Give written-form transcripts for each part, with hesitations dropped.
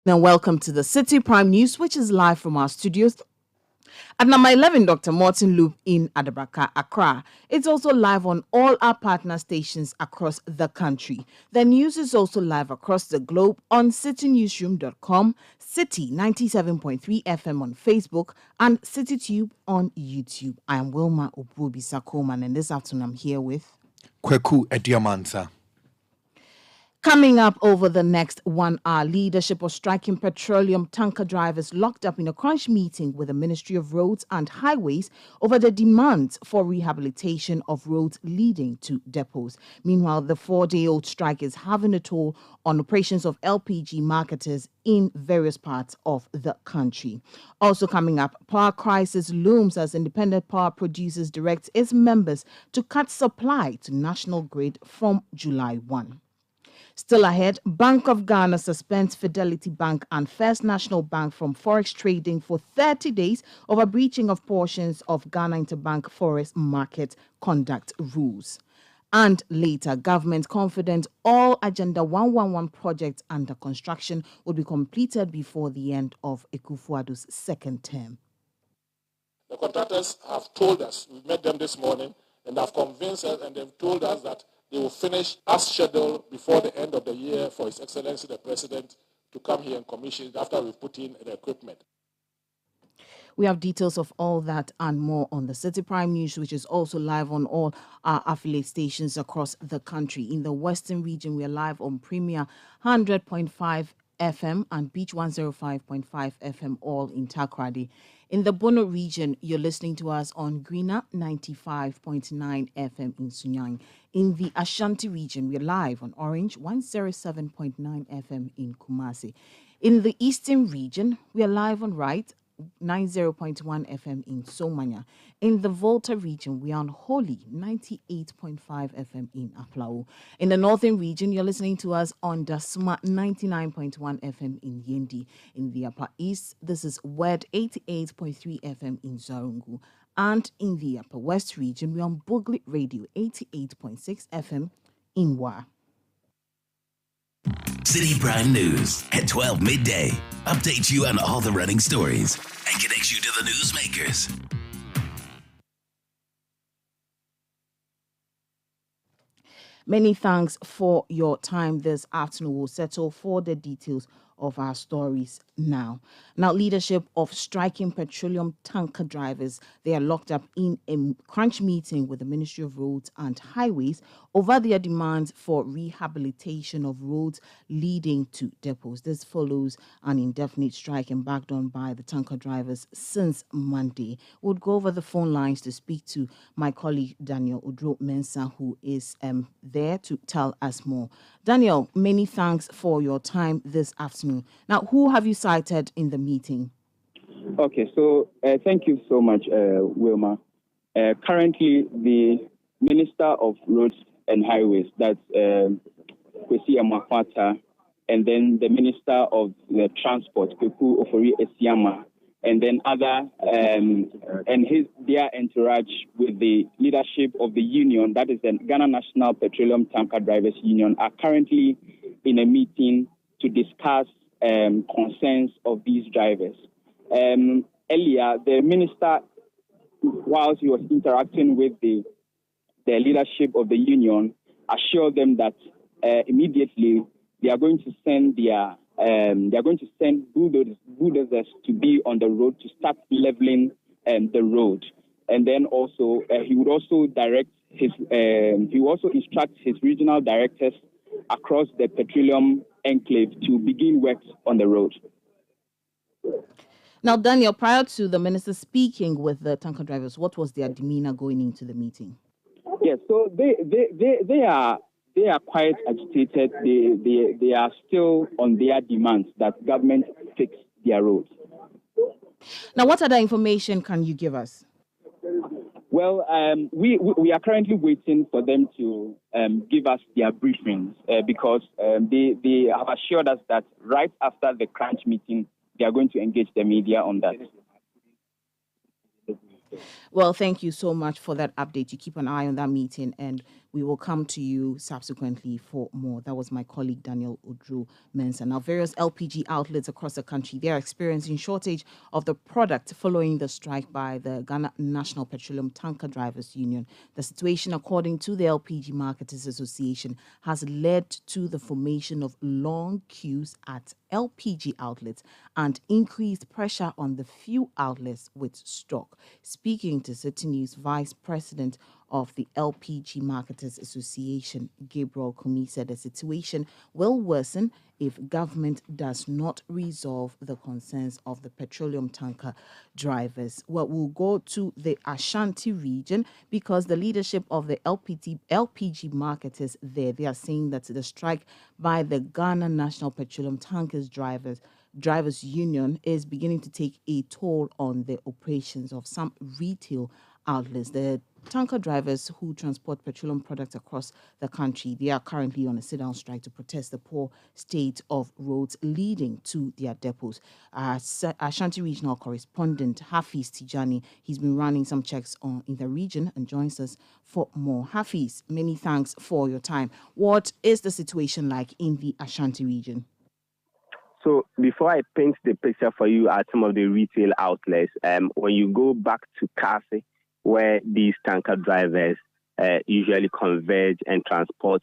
And welcome to the Citi Prime News, which is live from our studios at number 11, Dr. Morton Loop in Adabraka, Accra. It's also live on all our partner stations across the country. The news is also live across the globe on citynewsroom.com, Citi 97.3 FM on Facebook, and CityTube on YouTube. I am Wilma Obuobi Sakoman, and this afternoon I'm here with Kweku Ediamansa. Coming up over the next 1 hour, leadership of striking petroleum tanker drivers locked up in a crunch meeting with the Ministry of Roads and Highways over the demands for rehabilitation of roads leading to depots. Meanwhile, the 4-day-old strike is having a toll on operations of LPG marketers in various parts of the country. Also coming up, power crisis looms as independent power producers directs its members to cut supply to national grid from July 1. Still ahead, Bank of Ghana suspends Fidelity Bank and First National Bank from forex trading for 30 days over breaching of portions of Ghana Interbank Forex Market Conduct Rules. And later, government confident all Agenda 111 projects under construction will be completed before the end of Akufo-Addo's second term. The contractors have told us, we met them this morning, and have convinced us, and they've told us that they will finish as scheduled before the end of the year for His Excellency the President to come here and commission it after we've put in the equipment. We have details of all that and more on the Citi Prime News, which is also live on all our affiliate stations across the country. In the Western region, we are live on Premier 100.5 FM and Beach 105.5 FM, all in Takoradi. In the Bono region, you're listening to us on Greener 95.9 FM in Sunyang. In the Ashanti region, we're live on Orange 107.9 FM in Kumasi. In the Eastern region, we are live on Right 90.1 FM in Somanya. In the Volta region, we are on Holy 98.5 FM in Aplao. In the Northern region, you're listening to us on Dasma 99.1 FM in Yendi. In the Upper East, this is Word 88.3 FM in Zarungu. And in the Upper West region, we're on Buglet Radio 88.6 FM in Wa. Citi Prime News at 12 midday. Updates you on all the running stories and connects you to the newsmakers. Many thanks for your time this afternoon. We'll settle for the details of our stories now. Now, leadership of striking petroleum tanker drivers, they are locked up in a crunch meeting with the Ministry of Roads and Highways over their demands for rehabilitation of roads leading to depots. This follows an indefinite strike embarked on by the tanker drivers since Monday. We'll go over the phone lines to speak to my colleague Daniel Udro-Mensah, who is there to tell us more. Daniel, many thanks for your time this afternoon. Now, who have you cited in the meeting? Okay, so thank you so much, Wilma. Currently, the Minister of Roads and Highways, that's Kwesi Amakwata, and then the Minister of the Transport, Kweku Ofori-Esiama, and then other, their entourage with the leadership of the union, that is the Ghana National Petroleum Tanker Drivers Union, are currently in a meeting to discuss concerns of these drivers. Earlier, the minister, whilst he was interacting with the leadership of the union, assured them that immediately they are going to send bulldozers to be on the road to start leveling the road, and then also he would also instruct his regional directors across the petroleum enclave to begin works on the road. Now, Daniel, prior to the minister speaking with the tanker drivers, what was their demeanor going into the meeting? Yes, so they are quite agitated. They are still on their demands that government fix their roads. Now, what other information can you give us? Well, we are currently waiting for them to give us their briefings because they have assured us that right after the crunch meeting, they are going to engage the media on that. Well, thank you so much for that update. You keep an eye on that meeting, and We will come to you subsequently for more. That was my colleague Daniel Odru Mensah. Now, various LPG outlets across the country, they are experiencing shortage of the product following the strike by the Ghana National Petroleum Tanker Drivers Union. The situation, according to the LPG Marketers Association, has led to the formation of long queues at LPG outlets and increased pressure on the few outlets with stock. Speaking to Citi News, Vice President of the LPG Marketers Association, Gabriel Kumi, said the situation will worsen if government does not resolve the concerns of the petroleum tanker drivers. Well, we'll go to the Ashanti region because the leadership of the LPG marketers there, they are saying that the strike by the Ghana National Petroleum Tankers Drivers Union is beginning to take a toll on the operations of some retail outlets. The tanker drivers who transport petroleum products across the country, they are currently on a sit-down strike to protest the poor state of roads leading to their depots. Ashanti regional correspondent Hafiz Tijani, he's been running some checks in the region and joins us for more. Hafiz, many thanks for your time. What is the situation like in the Ashanti region? So before I paint the picture for you at some of the retail outlets, when you go back to Kasi, where these tanker drivers usually converge and transport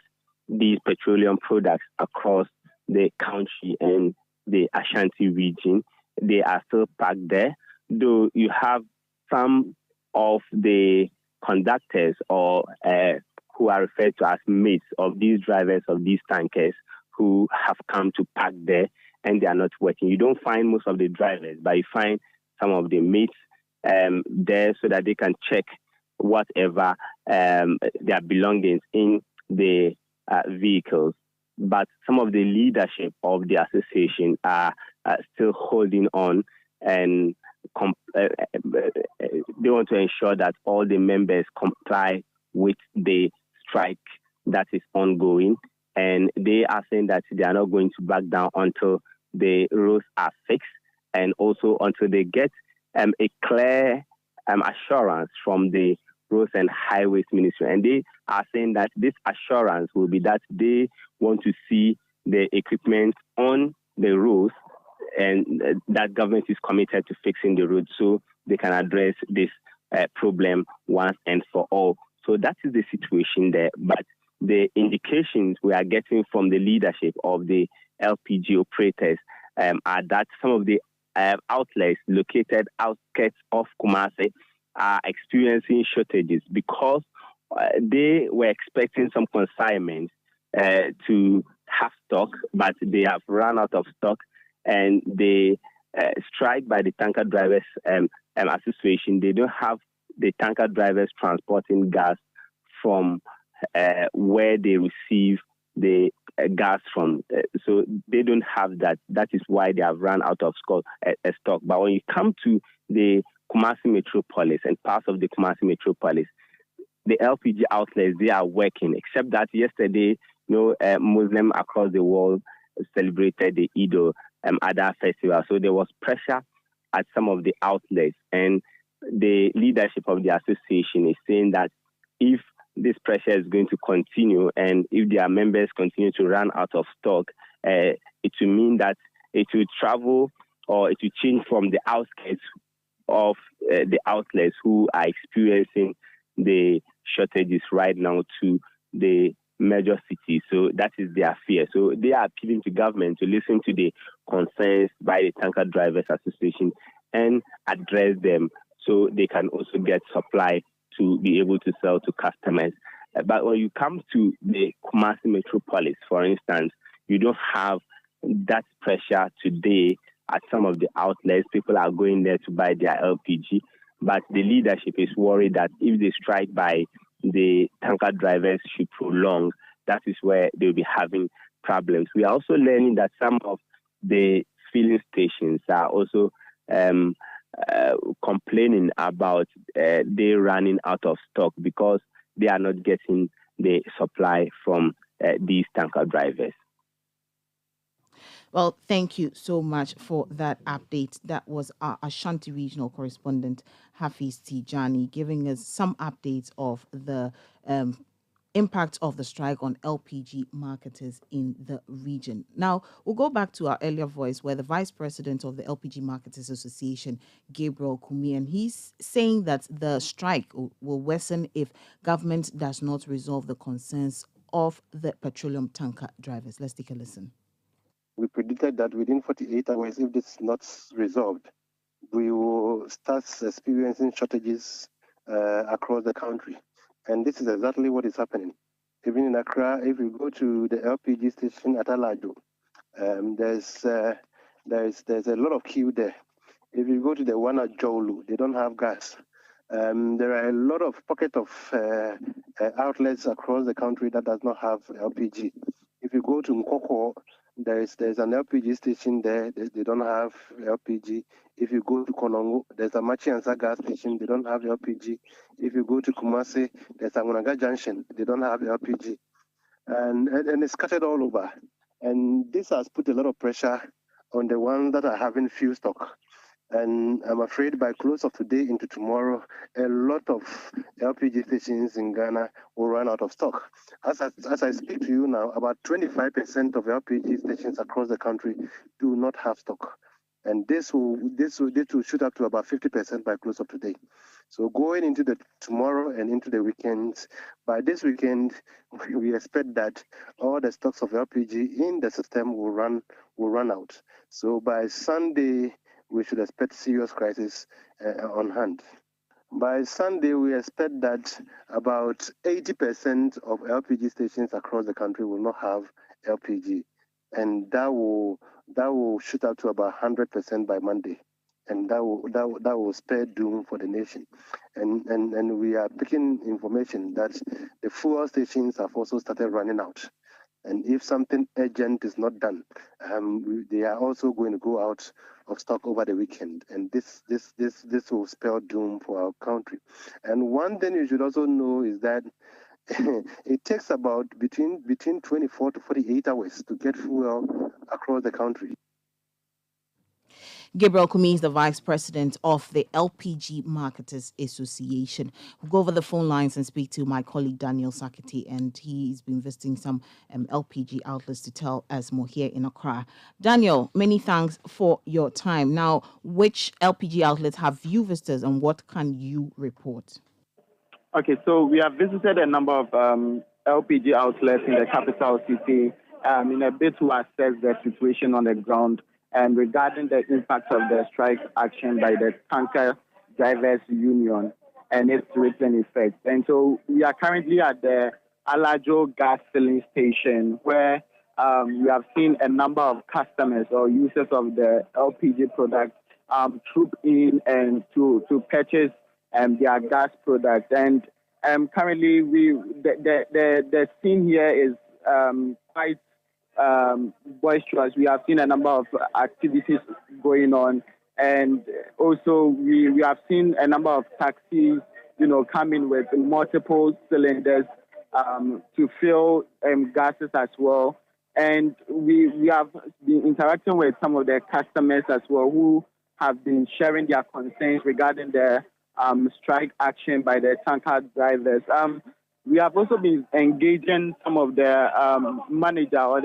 these petroleum products across the country and the Ashanti region, they are still parked there, though you have some of the conductors or who are referred to as mates of these drivers of these tankers who have come to park there and they are not working. You don't find most of the drivers, but you find some of the mates there so that they can check whatever their belongings in the vehicles. But some of the leadership of the association are still holding on and they want to ensure that all the members comply with the strike that is ongoing. And they are saying that they are not going to back down until the roads are fixed and also until they get a clear assurance from the Roads and Highways Ministry. And they are saying that this assurance will be that they want to see the equipment on the roads and that government is committed to fixing the roads so they can address this problem once and for all. So that is the situation there. But the indications we are getting from the leadership of the LPG operators are that some of the outlets located outskirts of Kumasi are experiencing shortages because they were expecting some consignments to have stock, but they have run out of stock, and the strike by the tanker drivers association, they don't have the tanker drivers transporting gas from where they receive the gas from. So they don't have that. That is why they have run out of stock. But when you come to the Kumasi Metropolis and parts of the Kumasi Metropolis, the LPG outlets, they are working, except that yesterday, Muslims across the world celebrated the Eid al-Adha festival. So there was pressure at some of the outlets, and the leadership of the association is saying that if this pressure is going to continue and if their members continue to run out of stock, it will mean that it will travel or it will change from the outskirts of the outlets who are experiencing the shortages right now to the major cities. So that is their fear. So they are appealing to government to listen to the concerns by the Tanker Drivers Association and address them so they can also get supply to be able to sell to customers. But when you come to the Kumasi Metropolis, for instance, you don't have that pressure today at some of the outlets. People are going there to buy their LPG, but the leadership is worried that if the strike by the tanker drivers should prolong, that is where they'll be having problems. We are also learning that some of the filling stations are also complaining about they running out of stock because they are not getting the supply from these tanker drivers. Well, thank you so much for that update. That was our Ashanti regional correspondent, Hafiz Tijani, giving us some updates of the impact of the strike on LPG marketers in the region. Now, we'll go back to our earlier voice where the vice president of the LPG Marketers Association, Gabriel Kumi, and he's saying that the strike will worsen if government does not resolve the concerns of the petroleum tanker drivers. Let's take a listen. We predicted that within 48 hours, if this is not resolved, we will start experiencing shortages across the country. And this is exactly what is happening. Even in Accra, if you go to the LPG station at Alajo, there's a lot of queue there. If you go to the one at Jolu, they don't have gas. There are a lot of pockets of outlets across the country that does not have LPG. If you go to Nkoko, there's an LPG station there. They don't have LPG. If you go to Konongo, there's a Machiansa gas station. They don't have LPG. If you go to Kumasi, there's a Munaga Junction. They don't have LPG. And it's scattered all over. And this has put a lot of pressure on the ones that are having few stock. And I'm afraid by close of today into tomorrow, a lot of LPG stations in Ghana will run out of stock. As I speak to you now, about 25% of LPG stations across the country do not have stock. And this will shoot up to about 50% by close of today. So going into the tomorrow and into the weekends, by this weekend, we expect that all the stocks of LPG in the system will run out. So by Sunday, we should expect serious crisis on hand. By Sunday, we expect that about 80% of LPG stations across the country will not have LPG, and that will shoot up to about 100% by Monday, and that will spare doom for the nation. And we are picking information that the fuel stations have also started running out. And if something urgent is not done, they are also going to go out of stock over the weekend. And this will spell doom for our country. And one thing you should also know is that it takes about between 24 to 48 hours to get fuel across the country. Gabriel Kumi is the vice president of the LPG Marketers Association. We'll go over the phone lines and speak to my colleague Daniel Sakiti, and he's been visiting some LPG outlets to tell us more here in Accra. Daniel, many thanks for your time. Now, which LPG outlets have you visited and what can you report? Okay, so we have visited a number of LPG outlets in the capital city in a bid to assess the situation on the ground and regarding the impact of the strike action by the Tanker Drivers Union and its written effects. And so we are currently at the Alajo gas filling station where we have seen a number of customers or users of the LPG product troop in and to purchase their gas product. And currently the scene here is quite boisterous. We have seen a number of activities going on, and also we have seen a number of taxis, coming with multiple cylinders to fill gases as well. And we have been interacting with some of the customers as well who have been sharing their concerns regarding the strike action by the tanker drivers. We have also been engaging some of the manager of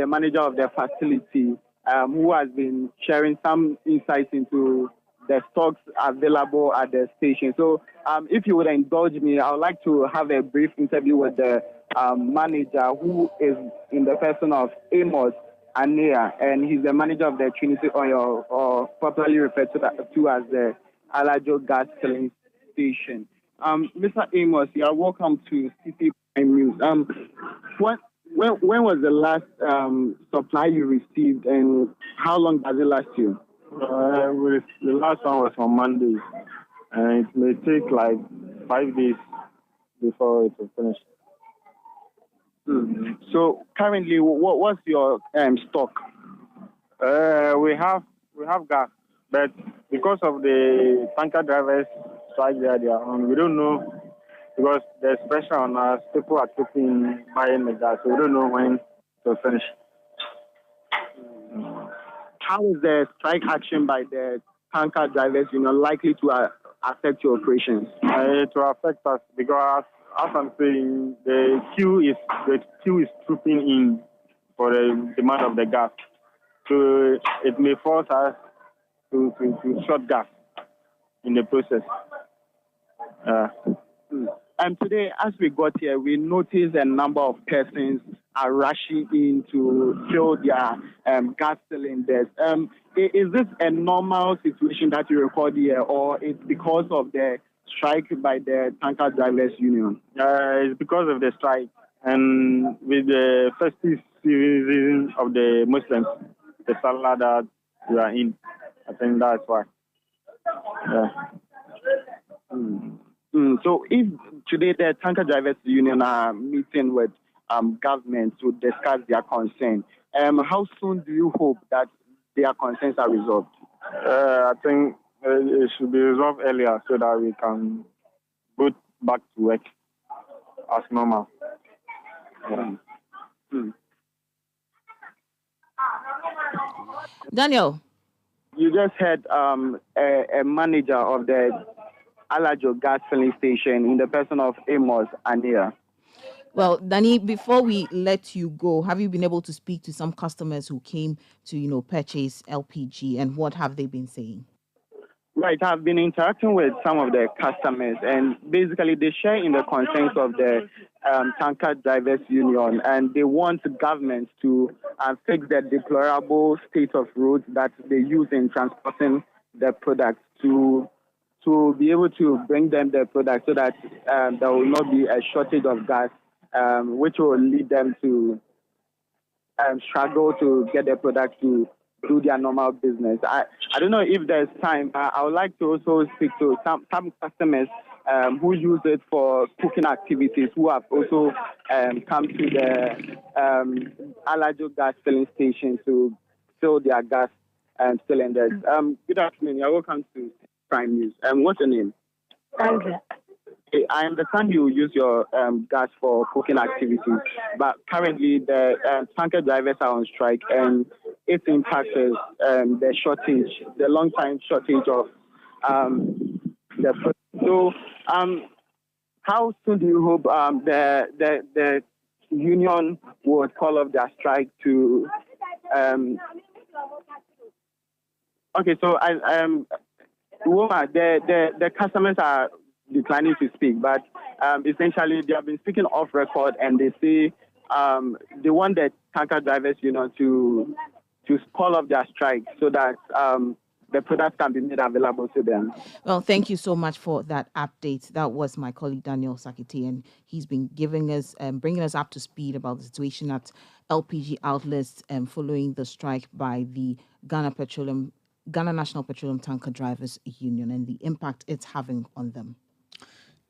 the facility who has been sharing some insights into the stocks available at the station. So if you would indulge me, I would like to have a brief interview with the manager who is in the person of Amos Anea, and he's the manager of the Trinity Oil, or popularly referred to as the Alajo gas filling station. Mr. Amos, you are welcome to Citi Prime News. When was the last supply you received, and how long does it last you? The last one was on Monday, and it may take like 5 days before it will finish. So currently, what's your stock? We have gas, but because of the tanker drivers strike they are on, we don't know, because there's pressure on us. People are keeping buying the gas, so we don't know when it will finish. How is the strike action by the tanker drivers likely to affect your operations? It will affect us because as I'm saying, the queue is trooping in for the demand of the gas. So it may force us to short gas in the process. And today, as we got here, we noticed a number of persons are rushing in to fill their gas cylinders. Is this a normal situation that you record here, or it's because of the strike by the tanker drivers union? It's because of the strike and with the festive season of the Muslims, the Salah that we are in. I think that's why. Yeah. So if today the tanker drivers union are meeting with government to discuss their concern, how soon do you hope that their concerns are resolved? I think it should be resolved earlier so that we can go back to work as normal. Daniel. You just heard a manager of the Alajo gas filling station in the person of Amos Ania. Well, Danny, before we let you go, have you been able to speak to some customers who came to, purchase LPG, and what have they been saying? Right, I've been interacting with some of the customers, and basically they share in the concerns of the tanker drivers union, and they want government to fix the deplorable state of roads that they use in transporting the products to be able to bring them the product so that there will not be a shortage of gas, which will lead them to struggle to get their product to do their normal business. I don't know if there's time. I would like to also speak to some customers who use it for cooking activities, who have also come to the Alajo gas filling station to fill their gas cylinders. Good afternoon. You're welcome to Prime News. What's your name? Sandra. I understand you use your gas for cooking activities, but currently the tanker drivers are on strike, and its impact is the shortage, the long time shortage of the product. So, how soon do you hope the union would call off their strike to? Okay, so the customers are declining to speak, but essentially they have been speaking off record, and they say they want the tanker drivers, to call off their strike so that the products can be made available to them. Well, thank you so much for that update. That was my colleague Daniel Sakiti, and he's been giving us, bringing us up to speed about the situation at LPG outlets following the strike by the Ghana National Petroleum Tanker Drivers Union and the impact it's having on them.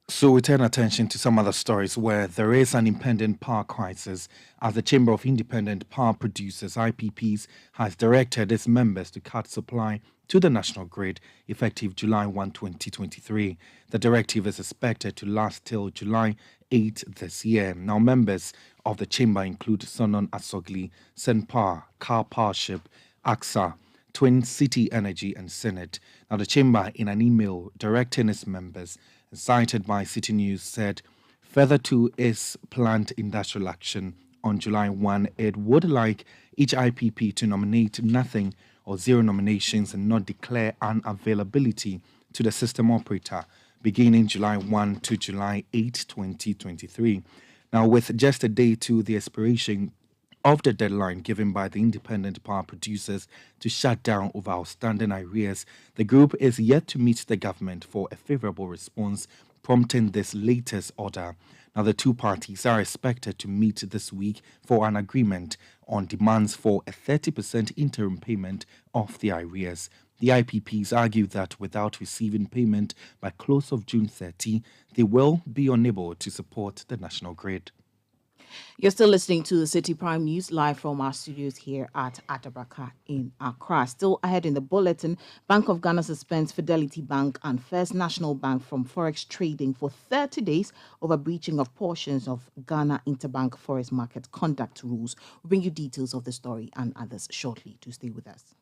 So we turn attention to some other stories where there is an impending power crisis as the Chamber of Independent Power Producers, IPPs, has directed its members to cut supply to the national grid effective July 1, 2023. The directive is expected to last till July 8 this year. Now, members of the chamber include Sonon Asogli, Senpa, Car Powership, AXA, Twin City Energy and Senate. Now, the chamber, in an email directing its members, cited by Citi News, said further to its planned industrial action on July 1, it would like each IPP to nominate nothing or zero nominations and not declare unavailability to the system operator beginning July 1 to July 8, 2023. Now, with just a day to the expiration of the deadline given by the independent power producers to shut down over outstanding arrears, the group is yet to meet the government for a favorable response, prompting this latest order. Now, the two parties are expected to meet this week for an agreement on demands for a 30% interim payment of the arrears. The IPPs argue that without receiving payment by close of June 30, they will be unable to support the national grid. You're still listening to the Citi Prime News live from our studios here at Atabraka in Accra. Still ahead in the bulletin, Bank of Ghana suspends Fidelity Bank and First National Bank from forex trading for 30 days over breaching of portions of Ghana Interbank Forex Market Conduct Rules. We'll bring you details of the story and others shortly. To stay with us.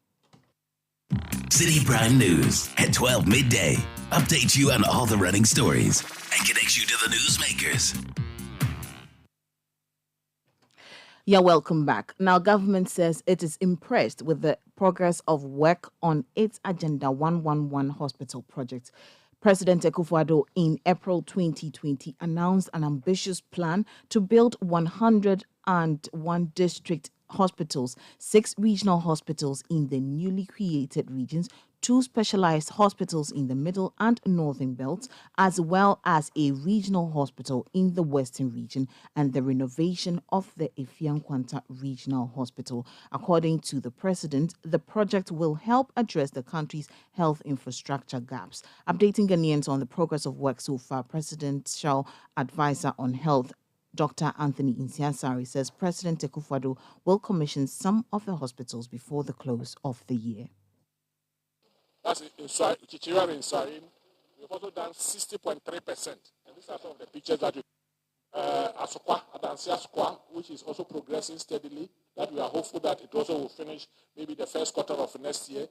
Citi Prime News at 12 midday. Updates you on all the running stories and connects you to the newsmakers. Yeah, welcome back. Now, government says it is impressed with the progress of work on its Agenda 111 hospital project. President Akufo-Addo in April 2020 announced an ambitious plan to build 101 district hospitals, 6 regional hospitals in the newly created regions, 2 specialized hospitals in the middle and northern belts, as well as a regional hospital in the western region, and the renovation of the Efiankwanta Regional Hospital. According to the president, the project will help address the country's health infrastructure gaps. Updating Ghanaians on the progress of work so far, Presidential Advisor on Health Dr. Anthony Insiasari says President Akufo-Addo will commission some of the hospitals before the close of the year. That's in Chichira in Sarin. We've also done 60.3%. And these are some of the pictures that you Asukwa, Adansi Asukwa, which is also progressing steadily, that we are hopeful that it also will finish maybe the first quarter of next year.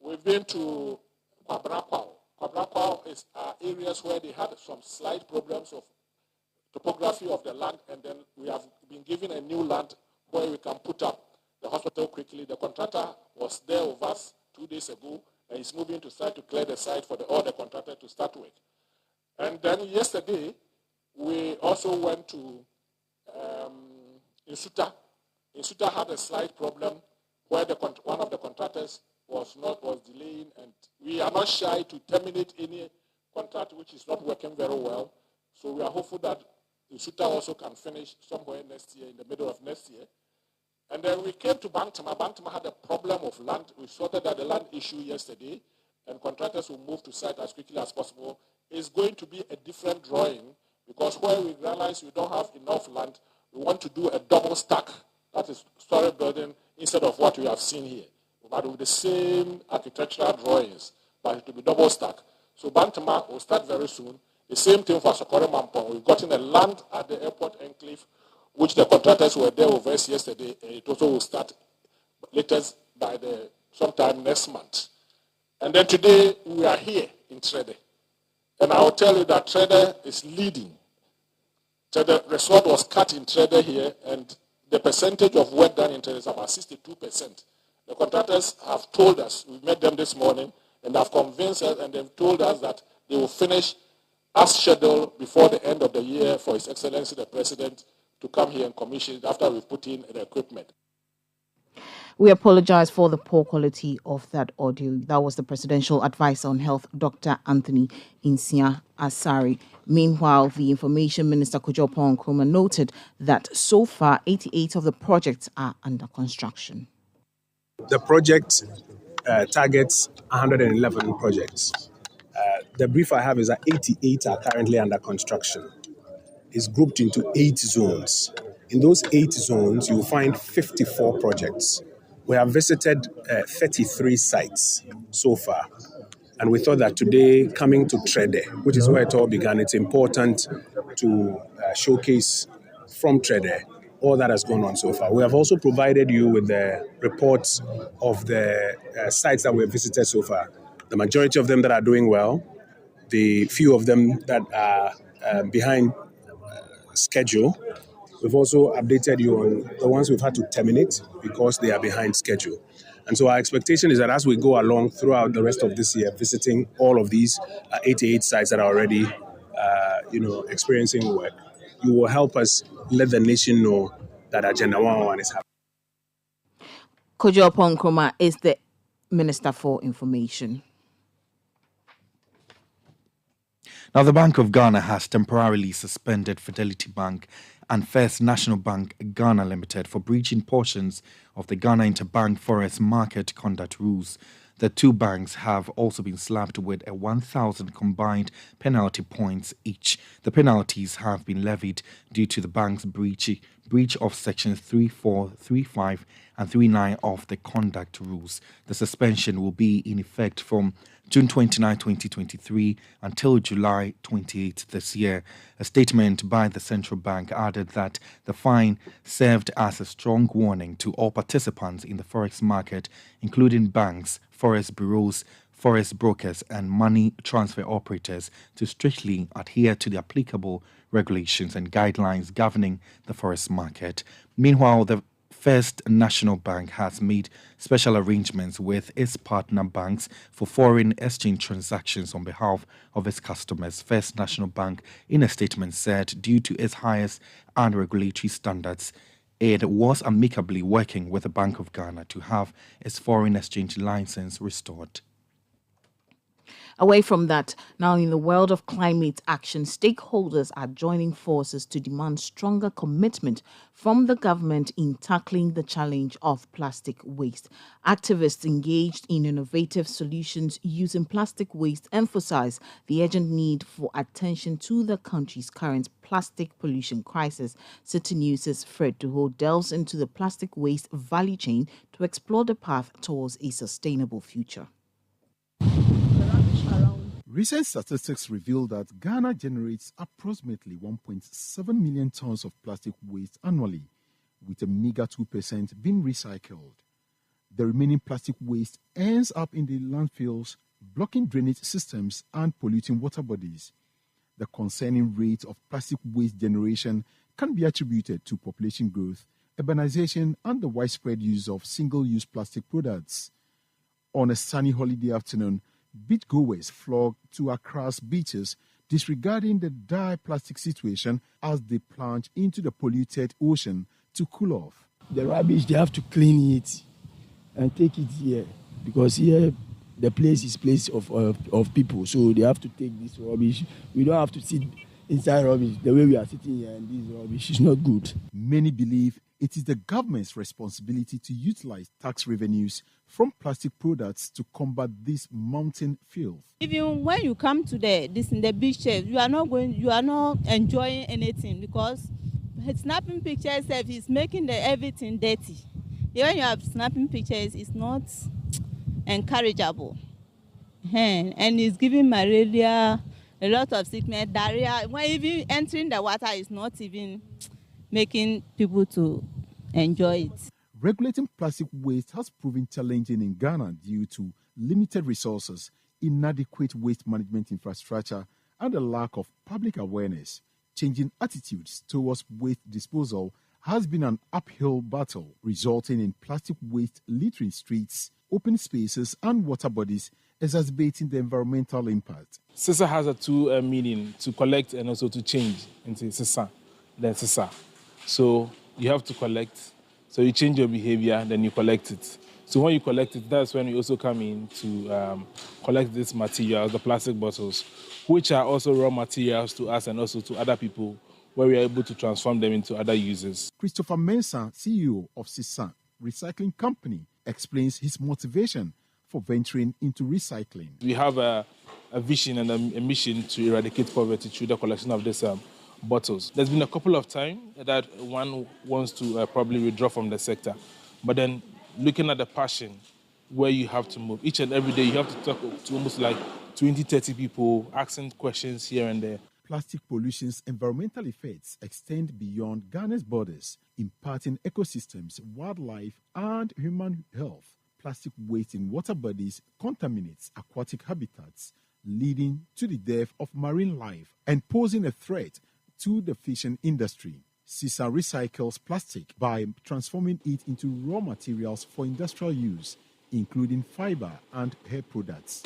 We've been to Kwabrakwao. Kwabrakwao is areas where they had some slight problems of topography of the land, and then we have been given a new land where we can put up the hospital quickly. The contractor was there with us 2 days ago, and he's moving to site to clear the site for all the contractor to start with. And then yesterday, we also went to Insuta. Insuta had a slight problem where one of the contractors was delaying, and we are not shy to terminate any contract which is not working very well. So we are hopeful that Insuta also can finish somewhere next year, in the middle of next year. And then we came to Bantama. Bantama had a problem of land. We sorted out the land issue yesterday, and contractors will move to site as quickly as possible. It's going to be a different drawing, because where we realize we don't have enough land, we want to do a double stack, that is storage building, instead of what we have seen here. But with the same architectural drawings, but it will be double stack. So Bantama will start very soon. The same thing for Sokore Mampong. We've gotten a land at the airport enclave, which the contractors were there with us yesterday, and it also will start latest by sometime next month. And then today, we are here in Trede. And I will tell you that Trede is leading. Trede resort was cut in Trede here, and the percentage of work done in Trede is about 62%. The contractors have told us, we met them this morning, and have convinced us, and they've told us that they will finish as scheduled before the end of the year for His Excellency the President to come here and commission it after we've put in the equipment. We apologize for the poor quality of that audio. That was the Presidential Advisor on Health, Dr. Anthony Insiasari. Meanwhile, the Information Minister Kojo Nkrumah noted that so far 88 of the projects are under construction. The project targets 111 projects. The brief I have is that 88 are currently under construction. It's grouped into 8 zones. In those 8 zones, you'll find 54 projects. We have visited 33 sites so far. And we thought that today, coming to Trede, which is where it all began, it's important to showcase from Trede all that has gone on so far. We have also provided you with the reports of the sites that we have visited so far. The majority of them that are doing well, the few of them that are behind schedule. We've also updated you on the ones we've had to terminate because they are behind schedule. And so our expectation is that as we go along throughout the rest of this year, visiting all of these 88 sites that are already, experiencing work, you will help us let the nation know that Agenda 111 is happening. Kojo Nkrumah is the Minister for Information. Now, the Bank of Ghana has temporarily suspended Fidelity Bank and First National Bank Ghana Limited for breaching portions of the Ghana Interbank Forex Market Conduct Rules. The two banks have also been slapped with a 1,000 combined penalty points each. The penalties have been levied due to the bank's breach of Sections 34, 35 and 39 of the conduct rules. The suspension will be in effect from June 29, 2023 until July 28 this year. A statement by the central bank added that the fine served as a strong warning to all participants in the forex market, including banks, forex bureaus, forex brokers, and money transfer operators, to strictly adhere to the applicable regulations and guidelines governing the forex market. Meanwhile, the First National Bank has made special arrangements with its partner banks for foreign exchange transactions on behalf of its customers. First National Bank, in a statement, said due to its highest and regulatory standards, it was amicably working with the Bank of Ghana to have its foreign exchange license restored. Away from that, now in the world of climate action, stakeholders are joining forces to demand stronger commitment from the government in tackling the challenge of plastic waste. Activists engaged in innovative solutions using plastic waste emphasize the urgent need for attention to the country's current plastic pollution crisis. Citi News' Fred Duho delves into the plastic waste value chain to explore the path towards a sustainable future. Recent statistics reveal that Ghana generates approximately 1.7 million tons of plastic waste annually, with a meager 2% being recycled. The remaining plastic waste ends up in the landfills, blocking drainage systems and polluting water bodies. The concerning rate of plastic waste generation can be attributed to population growth, urbanization, and the widespread use of single-use plastic products. On a sunny holiday afternoon, beachgoers flock to Accra's beaches, disregarding the dire plastic situation as they plunge into the polluted ocean to cool off. The rubbish, they have to clean it and take it here, because here the place is place of people, so they have to take this rubbish. We don't have to sit inside rubbish the way we are sitting here, and this rubbish is not good. Many believe it is the government's responsibility to utilize tax revenues from plastic products to combat this mountain filth. Even when you come to the beaches, you are not enjoying anything, because snapping pictures is making everything dirty. Even you are snapping pictures, it's not encourageable, and it's giving malaria, a lot of sickness, diarrhea. When even entering the water is not even making people to enjoy it. Regulating plastic waste has proven challenging in Ghana due to limited resources, inadequate waste management infrastructure, and a lack of public awareness. Changing attitudes towards waste disposal has been an uphill battle, resulting in plastic waste littering streets, open spaces, and water bodies, exacerbating the environmental impact. CISA has a two meaning: to collect and also to change into CISA, then CISA. So you have to collect, so you change your behavior, then you collect it. So when you collect it, that's when you also come in to collect this material, the plastic bottles, which are also raw materials to us and also to other people, where we are able to transform them into other uses. Christopher Mensah, CEO of CISA Recycling Company, explains his motivation for venturing into recycling. We have a vision and a mission to eradicate poverty through the collection of these bottles. There's been a couple of times that one wants to probably withdraw from the sector, but then looking at the passion where you have to move, each and every day you have to talk to almost like 20, 30 people, asking questions here and there. Plastic pollution's environmental effects extend beyond Ghana's borders, impacting ecosystems, wildlife, and human health. Plastic waste in water bodies contaminates aquatic habitats, leading to the death of marine life and posing a threat to the fishing industry. CISA recycles plastic by transforming it into raw materials for industrial use, including fiber and hair products.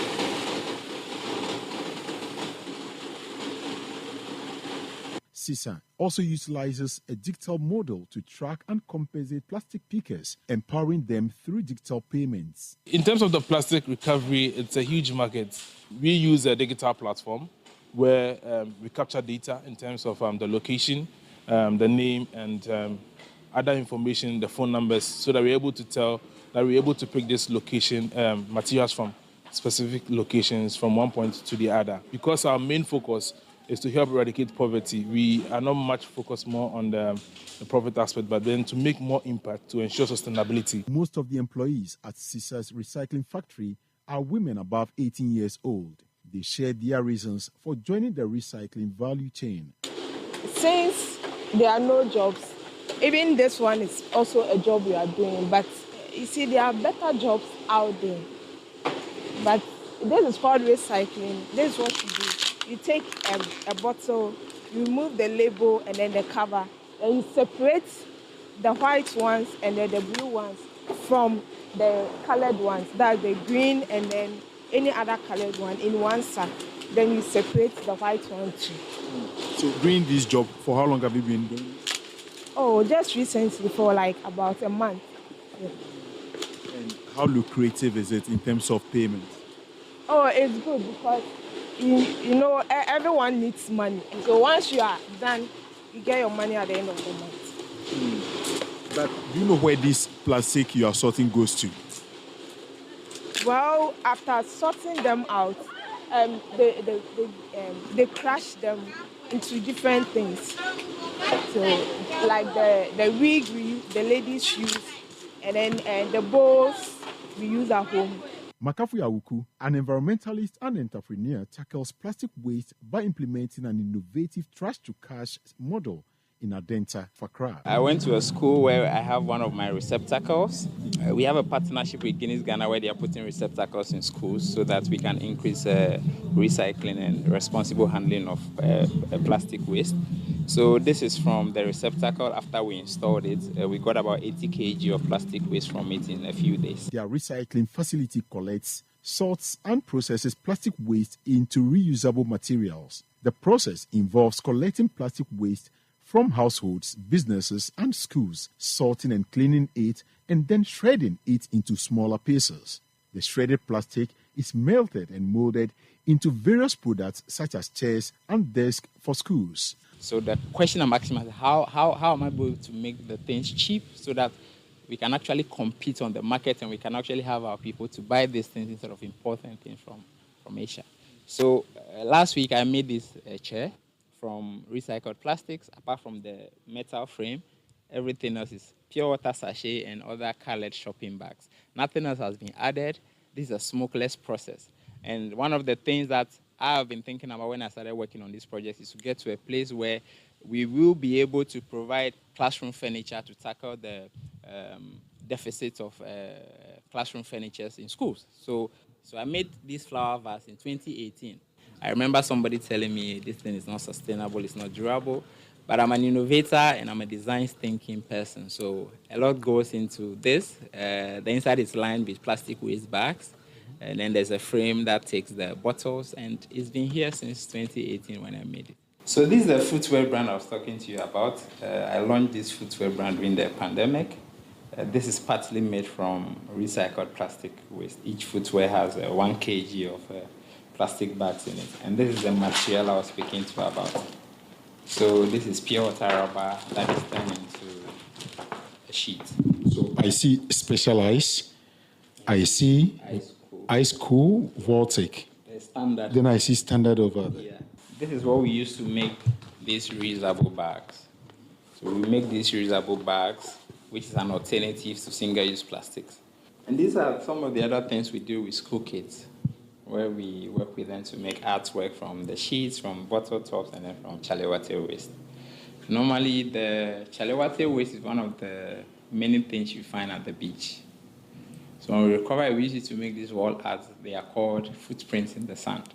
CISA also utilizes a digital model to track and compensate plastic pickers, empowering them through digital payments. In terms of the plastic recovery, it's a huge market. We use a digital platform where we capture data in terms of the location, the name, and other information, the phone numbers, so that we're able to tell that we're able to pick this location, materials from specific locations from one point to the other. Because our main focus is to help eradicate poverty, we are not much focused more on the profit aspect, but then to make more impact to ensure sustainability. Most of the employees at CISA's recycling factory are women above 18 years old. They share their reasons for joining the recycling value chain. Since there are no jobs, even this one is also a job we are doing, but you see, there are better jobs out there. But this is called recycling. This is what you do. You take a bottle, you remove the label and then the cover, and you separate the white ones and then the blue ones from the colored ones. That's the green and then any other colored one in one sack. Then you separate the white one too. So doing this job, for how long have you been doing it? Oh, just recently, for like about a month. Yeah. And how lucrative is it in terms of payment? Oh, it's good because you know everyone needs money. So once you are done, you get your money at the end of the month. But do you know where this plastic you are sorting goes to? Well, after sorting them out, they crush them into different things. So, like the wig the ladies use, and then the bowls we use at home. Makafui Awuku, an environmentalist and entrepreneur, tackles plastic waste by implementing an innovative trash-to-cash model in Adenta, Fakra. I went to a school where I have one of my receptacles. We have a partnership with Guinness Ghana where they are putting receptacles in schools so that we can increase recycling and responsible handling of plastic waste. So this is from the receptacle. After we installed it, we got about 80 kg of plastic waste from it in a few days. Their recycling facility collects, sorts, and processes plastic waste into reusable materials. The process involves collecting plastic waste from households, businesses, and schools, sorting and cleaning it, and then shredding it into smaller pieces. The shredded plastic is melted and molded into various products such as chairs and desks for schools. So the question I'm asking is how am I able to make the things cheap so that we can actually compete on the market and we can actually have our people to buy these things instead of importing things from Asia. So last week I made this chair from recycled plastics. Apart from the metal frame, everything else is pure water sachet and other colored shopping bags. Nothing else has been added. This is a smokeless process. And one of the things that I've been thinking about when I started working on this project is to get to a place where we will be able to provide classroom furniture to tackle the deficit of classroom furniture in schools. So I made this flower vase in 2018. I remember somebody telling me this thing is not sustainable, it's not durable, but I'm an innovator and I'm a design thinking person. So a lot goes into this. The inside is lined with plastic waste bags. And then there's a frame that takes the bottles, and it's been here since 2018 when I made it. So this is the footwear brand I was talking to you about. I launched this footwear brand during the pandemic. This is partly made from recycled plastic waste. Each footwear has 1 kg of plastic bags in it. And this is the material I was speaking to you about. So this is pure water rubber that is turned into a sheet. So I see specialized, I see ice cool, Voltic. The standard. Then I see standard over there. Yeah. This is what we use to make these reusable bags. So we make these reusable bags, which is an alternative to single-use plastics. And these are some of the other things we do with school kids, where we work with them to make artwork from the sheets, from bottle tops, and then from chalewate waste. Normally, the chalewate waste is one of the many things you find at the beach. So when we recover it, we use it to make these wall art. They are called footprints in the sand.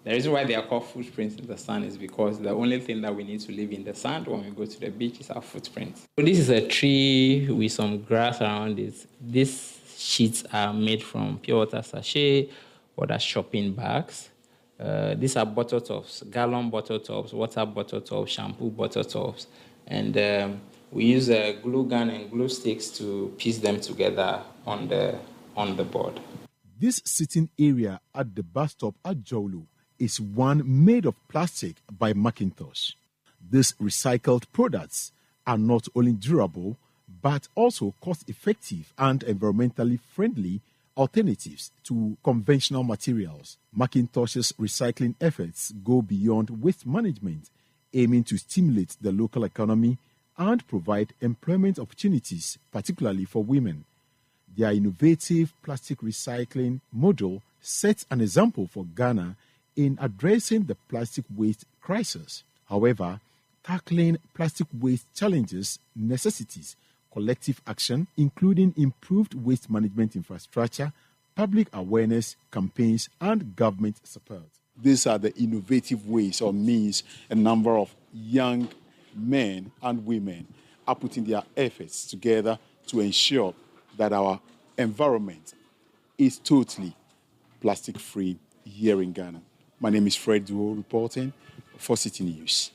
The reason why they are called footprints in the sand is because the only thing that we need to leave in the sand when we go to the beach is our footprints. So this is a tree with some grass around it. These sheets are made from pure water sachet, or shopping bags. These are bottle tops, gallon bottle tops, water bottle tops, shampoo bottle tops. And we use a glue gun and glue sticks to piece them together on the board. This sitting area at the bus stop at Jolu is one made of plastic by Macintosh. These recycled products are not only durable, but also cost-effective and environmentally friendly alternatives to conventional materials. Macintosh's recycling efforts go beyond waste management, aiming to stimulate the local economy and provide employment opportunities, particularly for women. Their innovative plastic recycling model sets an example for Ghana in addressing the plastic waste crisis. However, tackling plastic waste challenges necessitates collective action, including improved waste management infrastructure, public awareness campaigns, and government support. These are the innovative ways or means a number of young men and women are putting their efforts together to ensure that our environment is totally plastic free here in Ghana. My name is Fred Duo, reporting for City News.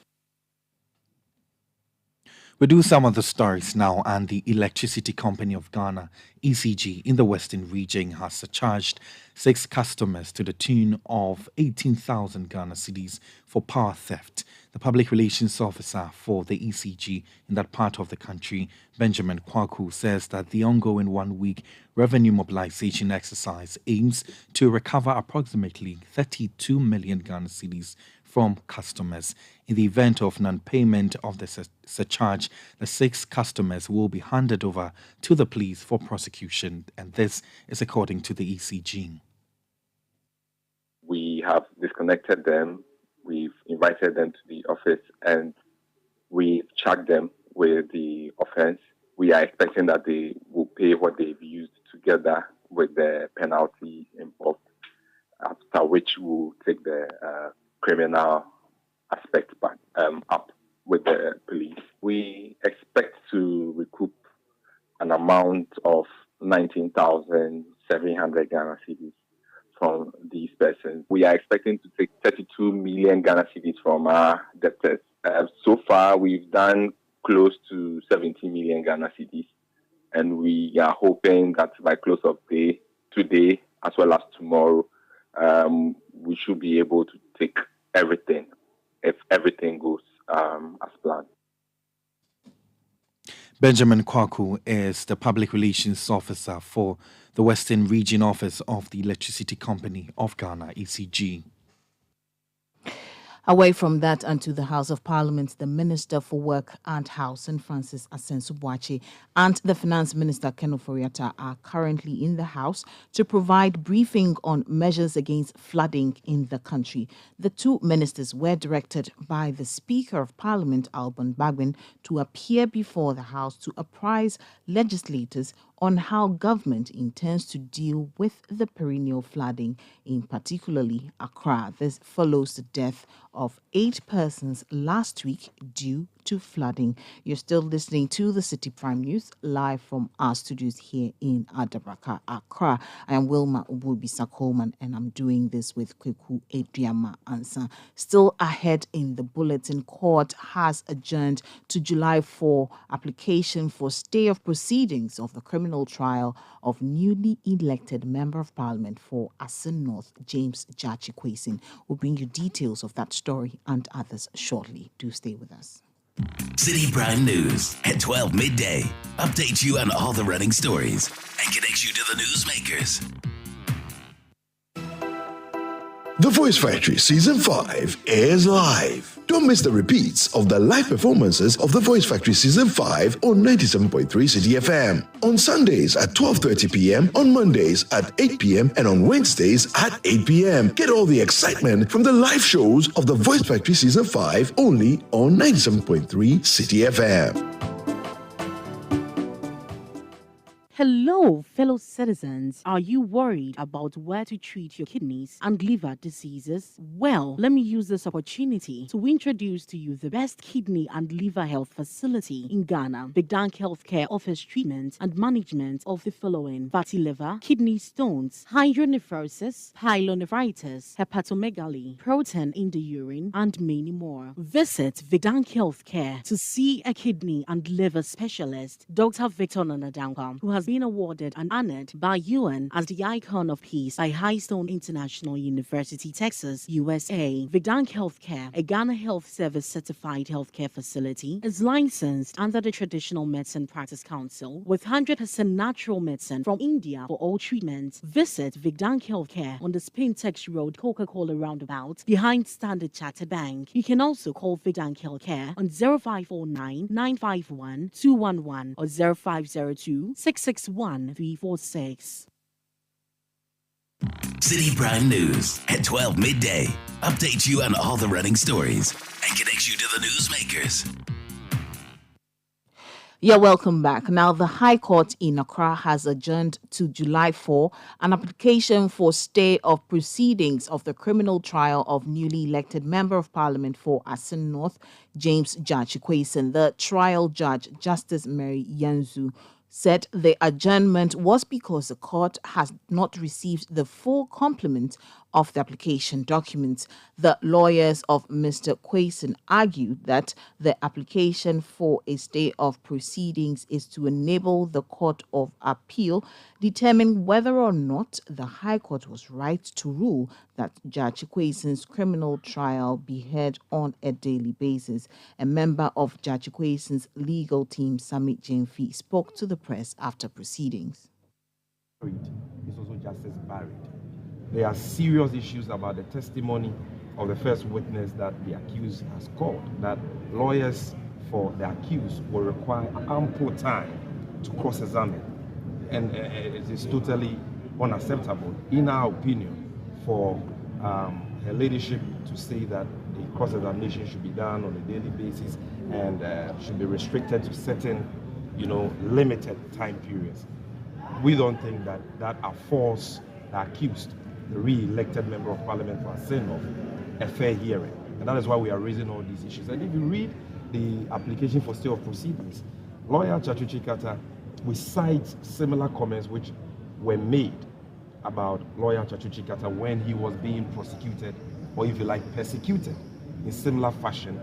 We do some of the stories now, and the Electricity Company of Ghana, ECG, in the Western region has surcharged 6 customers to the tune of 18,000 Ghana cedis for power theft. The public relations officer for the ECG in that part of the country, Benjamin Kwaku, says that the ongoing one-week revenue mobilization exercise aims to recover approximately 32 million Ghana cedis from customers. In the event of non-payment of the surcharge, the 6 customers will be handed over to the police for prosecution, and this is according to the ECG. We have disconnected them, we've invited them to the office, and we've charged them with the offense. We are expecting that they will pay what they've used together with the penalty involved, after which we'll take the criminal aspect back, up with the police. We expect to recoup an amount of 19,700 Ghana cedis from these persons. We are expecting to take 32 million Ghana cedis from our debtors. So far, we've done close to 70 million Ghana cedis, and we are hoping that by close of day today as well as tomorrow, we should be able to take everything if everything goes as planned. Benjamin Kwaku is the public relations officer for the Western Region Office of the Electricity Company of Ghana, ECG. Away from that and to the House of Parliament, the Minister for Work and Housing, Francis Asensu-Boakye, and the Finance Minister, Ken Ofori-Atta, are currently in the House to provide briefing on measures against flooding in the country. The 2 ministers were directed by the Speaker of Parliament, Alban Bagbin, to appear before the House to apprise legislators on how government intends to deal with the perennial flooding in particularly Accra. This follows the death of 8 persons last week due to flooding. You're still listening to the Citi Prime News live from our studios here in Adabraka, Accra. I am Wilma Ububisa-Coleman, and I'm doing this with Kweku Adriama Ansa. Still ahead in the bulletin, court has adjourned to July 4 application for stay of proceedings of the criminal trial of newly elected Member of Parliament for Asin North, James Jachi Kwesin. We'll bring you details of that story and others shortly. Do stay with us. Citi Prime News at 12 midday updates you on all the running stories and connects you to the newsmakers. The Voice Factory Season 5 airs live. Don't miss the repeats of the live performances of The Voice Factory Season 5 on 97.3 Citi FM. On Sundays at 12:30 p.m, on Mondays at 8 p.m, and on Wednesdays at 8 p.m. Get all the excitement from the live shows of The Voice Factory Season 5 only on 97.3 Citi FM. Hello, fellow citizens. Are you worried about where to treat your kidneys and liver diseases? Well, let me use this opportunity to introduce to you the best kidney and liver health facility in Ghana. Big Dank Healthcare offers treatment and management of the following: fatty liver, kidney stones, hydronephrosis, pyelonephritis, hepatomegaly, protein in the urine, and many more. Visit Big Dank Healthcare to see a kidney and liver specialist, Dr. Victor Nanadankwa, who has been awarded and honored by UN as the Icon of Peace by Highstone International University, Texas, USA. Big Dank Healthcare, a Ghana Health Service certified healthcare facility, is licensed under the Traditional Medicine Practice Council with 100% natural medicine from India for all treatments. Visit Big Dank Healthcare on the Spintex Road, Coca-Cola Roundabout, behind Standard Chartered Bank. You can also call Big Dank Healthcare on 0549 951 211 or 0502 661 346. Citi Prime News at 12 midday. Updates you on all the running stories and connects you to the newsmakers. Yeah, welcome back. Now, the High Court in Accra has adjourned to July 4 an application for stay of proceedings of the criminal trial of newly elected Member of Parliament for Asin North, James Jachikwason. The trial judge, Justice Mary Yanzu, said the adjournment was because the court has not received the full complement of the application documents. The lawyers of Mr. Quayson argued that the application for a stay of proceedings is to enable the Court of Appeal determine whether or not the High Court was right to rule that Judge Quayson's criminal trial be heard on a daily basis. A member of Judge Quayson's legal team, Samit Jenfi, spoke to the press after proceedings. It's also Justice Barrett. There are serious issues about the testimony of the first witness that the accused has called, that lawyers for the accused will require ample time to cross-examine. And it is totally unacceptable, in our opinion, for her ladyship to say that the cross-examination should be done on a daily basis and should be restricted to certain, limited time periods. We don't think that affords the accused, the re-elected Member of Parliament for Asin North, a fair hearing. And that is why we are raising all these issues. And if you read the application for stay of proceedings, lawyer Chachuchi Kata, we cite similar comments which were made about lawyer Chachuchi Kata when he was being prosecuted, or if you like, persecuted in similar fashion.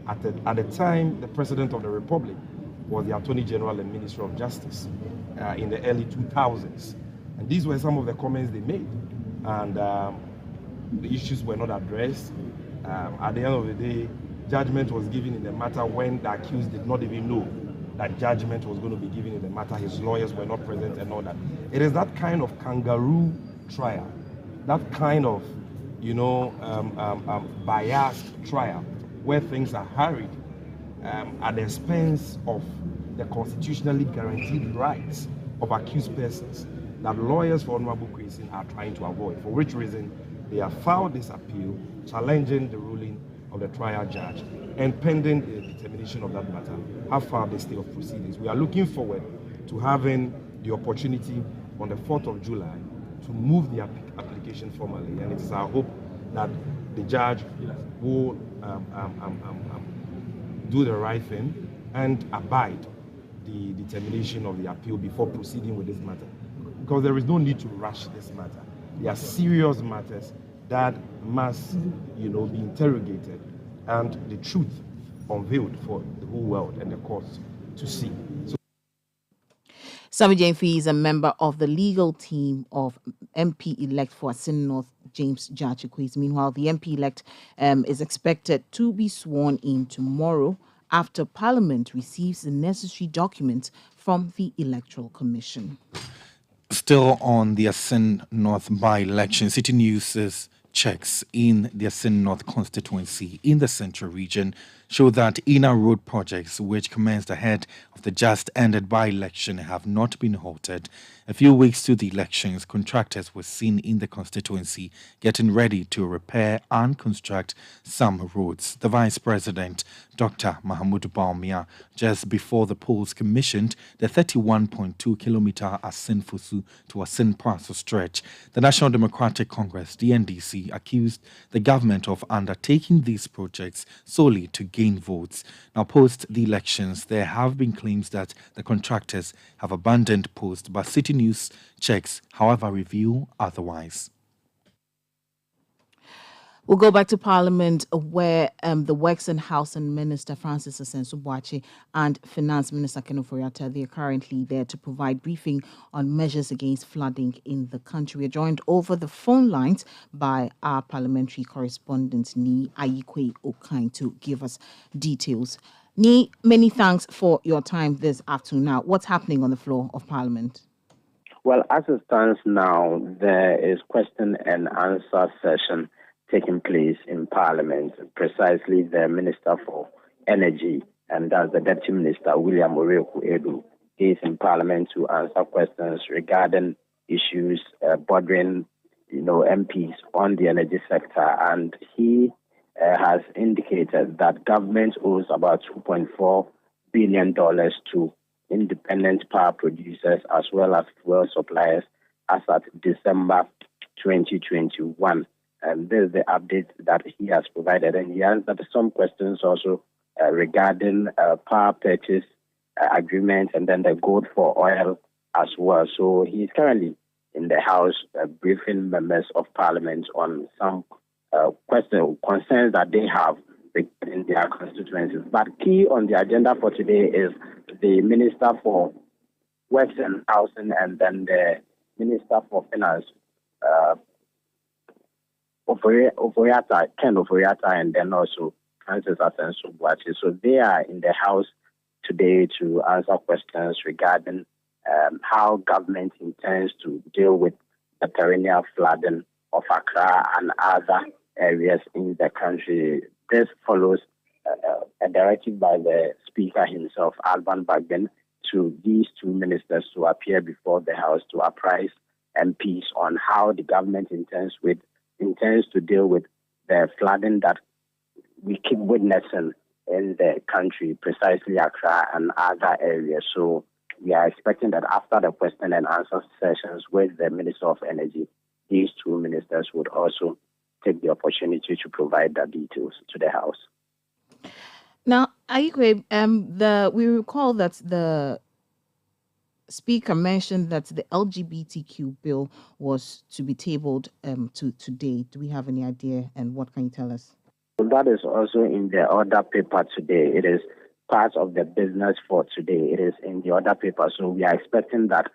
At the time, the President of the Republic was the Attorney General and Minister of Justice in the early 2000s. And these were some of the comments they made. And the issues were not addressed. At the end of the day, judgment was given in the matter when the accused did not even know that judgment was going to be given in the matter. His lawyers were not present and all that. It is that kind of kangaroo trial, that kind of, biased trial where things are hurried at the expense of the constitutionally guaranteed rights of accused persons that lawyers for Honorable Quayson are trying to avoid, for which reason they have filed this appeal challenging the ruling of the trial judge and pending the determination of that matter, how far the stay of proceedings. We are looking forward to having the opportunity on the 4th of July to move the application formally, and it is our hope that the judge will do the right thing and abide the determination of the appeal before proceeding with this matter. Because there is no need to rush this matter. There are serious matters that must, be interrogated and the truth unveiled for the whole world and the courts to see. Sami Jamefi is a member of the legal team of MP-elect for Asin North, James Jachikwason. Meanwhile, the MP-elect is expected to be sworn in tomorrow after Parliament receives the necessary documents from the Electoral Commission. Still on the Asin North by-election, City News' checks in the Asin North constituency in the central region show that inner road projects which commenced ahead of the just ended by-election have not been halted. A few weeks to the elections, contractors were seen in the constituency getting ready to repair and construct some roads. The Vice President, Dr. Mahmoud Baumia, just before the polls commissioned the 31.2-kilometer Asin Fusu to Asin Paso stretch. The National Democratic Congress, the NDC, accused the government of undertaking these projects solely to gain votes. Now, post the elections, there have been claims that the contractors have abandoned posts, but City News checks, however, reveal otherwise. We'll go back to Parliament where the Works and Housing Minister Francis Asenso-Boakye and Finance Minister Ken Ofori-Atta, they are currently there to provide briefing on measures against flooding in the country. We are joined over the phone lines by our parliamentary correspondent, Ni Ayikwe Okan, to give us details. Ni, many thanks for your time this afternoon. Now, what's happening on the floor of Parliament? Well, as it stands now, there is question and answer session taking place in Parliament. Precisely, the Minister for Energy, and that's the Deputy Minister, William Oreku Edu, is in Parliament to answer questions regarding issues bordering MPs on the energy sector, and he has indicated that government owes about $2.4 billion to independent power producers as well as fuel suppliers as at December 2021. And this is the update that he has provided. And he answered some questions also regarding power purchase agreement and then the gold for oil as well. So he's currently in the House briefing members of Parliament on some concerns that they have in their constituencies. But key on the agenda for today is the Minister for Works and Housing and then the Minister for Finance, Ken Oforiatta, and then also Francis Asenso-Boakye. So they are in the House today to answer questions regarding how government intends to deal with the perennial flooding of Accra and other areas in the country. This follows a directive by the Speaker himself, Alban Bagbin, to these two ministers to appear before the House to apprise MPs on how the government intends to deal with the flooding that we keep witnessing in the country, precisely Accra and other areas. So we are expecting that after the question and answer sessions with the Minister of Energy, these two ministers would also take the opportunity to provide the details to the House. Now, Aikwe, we recall that the Speaker mentioned that the LGBTQ bill was to be tabled to today. Do we have any idea, and what can you tell us? That is also in the order paper today. It is part of the business for today. It is in the order paper. So we are expecting that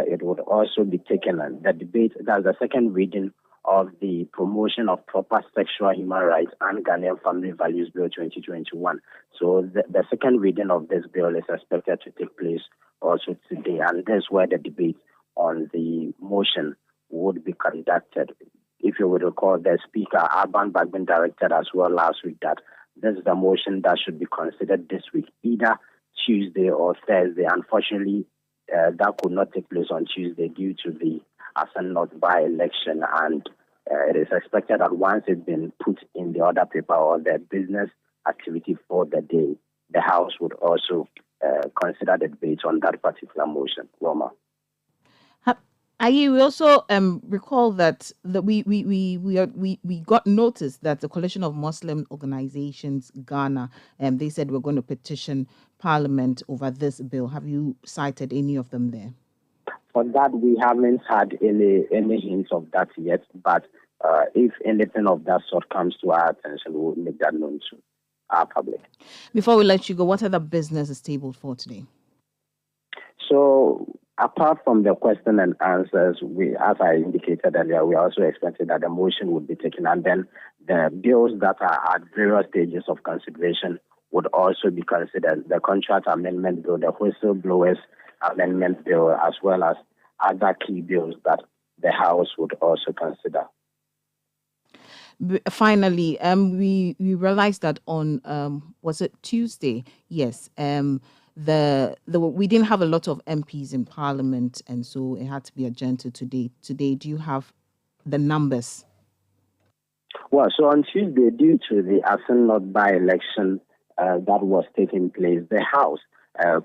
it would also be taken. The debate, that's the second reading of the Promotion of Proper Sexual Human Rights and Ghanaian Family Values Bill 2021. So the second reading of this bill is expected to take place also today. And that's where the debate on the motion would be conducted. If you would recall, the Speaker, Alban Bagbin, directed as well last week that this is the motion that should be considered this week, either Tuesday or Thursday. Unfortunately, that could not take place on Tuesday due to the Asan North by-election, and it is expected that once it's been put in the order paper or the business activity for the day, the House would also consider the debate on that particular motion. Roma. We also recall that we got notice that the Coalition of Muslim Organizations Ghana, they said we're going to petition Parliament over this bill. Have you cited any of them there? For that, we haven't had any hints of that yet. But if anything of that sort comes to our attention, we will make that known to our public. Before we let you go, what other business is tabled for today? So, apart from the question and answers, as I indicated earlier, we also expected that the motion would be taken, and then the bills that are at various stages of consideration would also be considered. The contract amendment bill, the whistleblowers amendment bill, as well as other key bills that the House would also consider. Finally, we realized that on was it Tuesday? Yes. We didn't have a lot of MPs in Parliament, and so it had to be adjourned to today. Today, do you have the numbers? Well, so on Tuesday, due to the Asan North by-election that was taking place, the House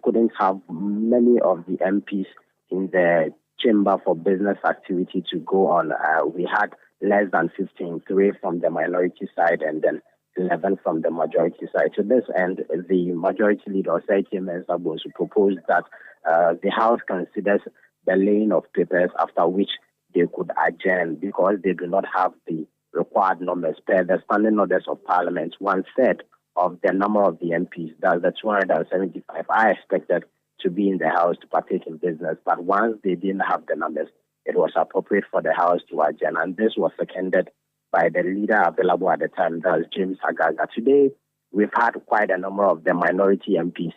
couldn't have many of the MPs in the chamber for business activity to go on. We had less than 15, 3 from the minority side and then 11 from the majority side. To this end, the majority leader, Citi Prime, proposed that the House considers the laying of papers after which they could adjourn because they do not have the required numbers. Per the standing orders of Parliament, 1/3 of the number of the MPs, that's the 275, are expected to be in the House to partake in business. But once they didn't have the numbers, it was appropriate for the House to adjourn. And this was seconded by the leader available at the time, that was James Agaga. Today, we've had quite a number of the minority MPs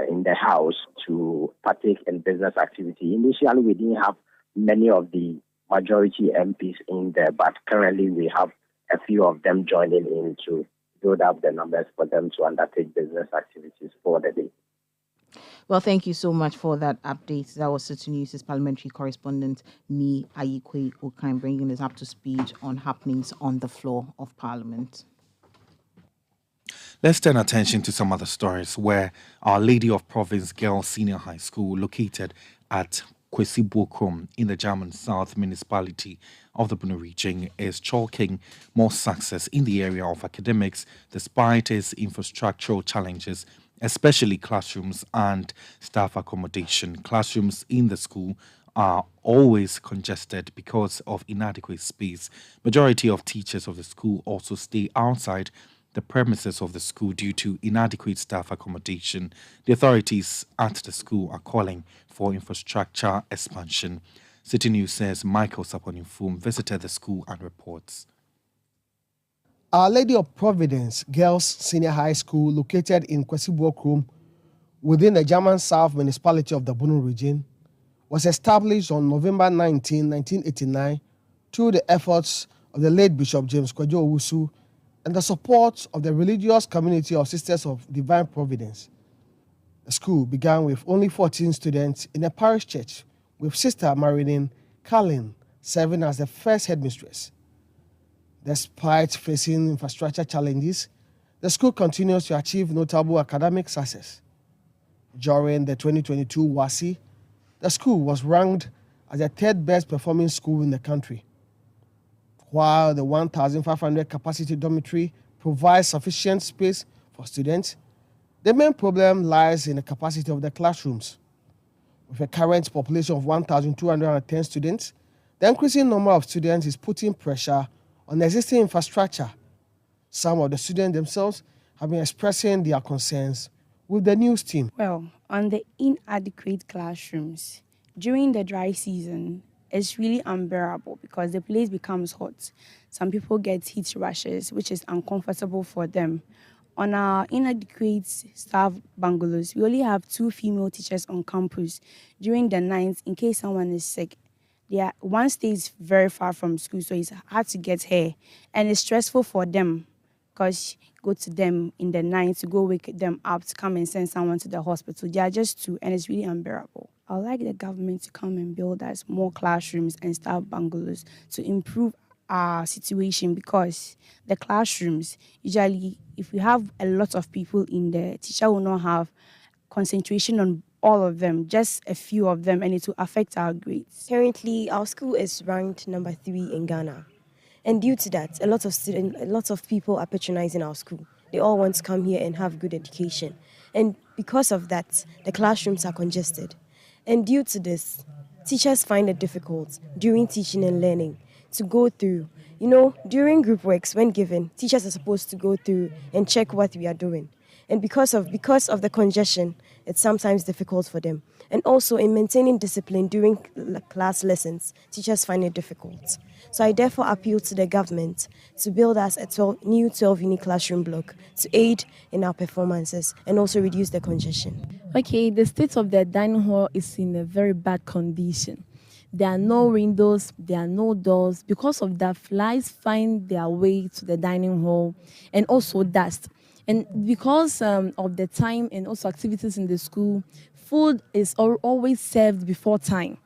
in the House to partake in business activity. Initially, we didn't have many of the majority MPs in there, but currently we have a few of them joining in to build up the numbers for them to undertake business activities for the day. Well, thank you so much for that update. That was City News' parliamentary correspondent, Ni Ayikwe Okan, bringing us up to speed on happenings on the floor of Parliament. Let's turn attention to some other stories where Our Lady of Providence Girls Senior High School, located at Kwesibokrom in the German South municipality of the Bunu region, is chalking more success in the area of academics despite its infrastructural challenges, especially classrooms and staff accommodation. Classrooms in the school are always congested because of inadequate space. Majority of teachers of the school also stay outside the premises of the school due to inadequate staff accommodation. The authorities at the school are calling for infrastructure expansion. City News says Michael Saponifum visited the school and reports. Our Lady of Providence Girls Senior High School, located in Kwesibokrom within the German South municipality of the Bunu region, was established on November 19, 1989 through the efforts of the late Bishop James Kwadwo Owusu and the support of the religious community of Sisters of Divine Providence. The school began with only 14 students in a parish church, with Sister Marilyn Carlin serving as the first headmistress. Despite facing infrastructure challenges, the school continues to achieve notable academic success. During the 2022 WASI, the school was ranked as the third best performing school in the country. While the 1,500 capacity dormitory provides sufficient space for students, the main problem lies in the capacity of the classrooms. With a current population of 1,210 students, the increasing number of students is putting pressure on the existing infrastructure. Some of the students themselves have been expressing their concerns with the news team. Well, on the inadequate classrooms, during the dry season, it's really unbearable because the place becomes hot. Some people get heat rashes, which is uncomfortable for them. On our inadequate staff bungalows, we only have 2 female teachers on campus during the nights in case someone is sick. One stays very far from school, so it's hard to get here. And it's stressful for them because go to them in the night to go wake them up to come and send someone to the hospital. They are just 2, and it's really unbearable. I'd like the government to come and build us more classrooms and staff bungalows to improve our situation, because the classrooms, usually if we have a lot of people in there, teacher will not have concentration on all of them, just a few of them, and it will affect our grades. Currently, our school is ranked number 3 in Ghana. And due to that, a lot of people are patronizing our school. They all want to come here and have good education. And because of that, the classrooms are congested. And due to this, teachers find it difficult during teaching and learning to go through. During group works, when given, teachers are supposed to go through and check what we are doing. And because of the congestion, it's sometimes difficult for them. And also in maintaining discipline during class lessons, teachers find it difficult. So I therefore appeal to the government to build us a new 12-unit classroom block to aid in our performances and also reduce the congestion. Okay, the state of the dining hall is in a very bad condition. There are no windows, there are no doors. Because of that, flies find their way to the dining hall, and also dust. And because of the time and also activities in the school, food is always served before time.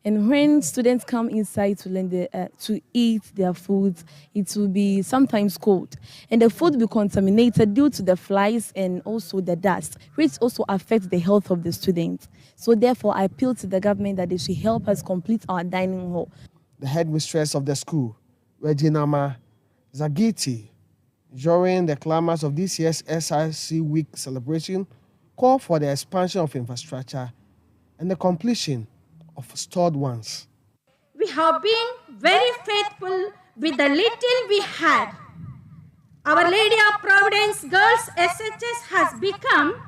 And when students come inside to learn to eat their food, it will be sometimes cold. And the food will be contaminated due to the flies and also the dust, which also affects the health of the students. So therefore, I appeal to the government that they should help us complete our dining hall. The headmistress of the school, Regina Zagiti, during the climax of this year's SRC Week celebration, called for the expansion of infrastructure and the completion of stored ones. We have been very faithful with the little we had. Our Lady of Providence Girls SHS has become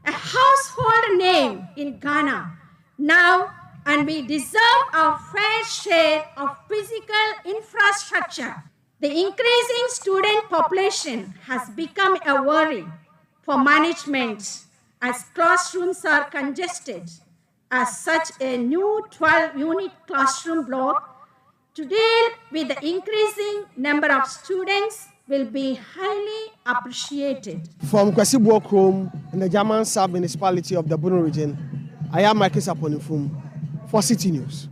a household name in Ghana now, and we deserve our fair share of physical infrastructure. The increasing student population has become a worry for management as classrooms are congested. As such, a new 12-unit classroom block to deal with the increasing number of students will be highly appreciated. From Kwesibuo Chrome in the German sub-municipality of the Bunu region, I am Michael Saponifum for City News.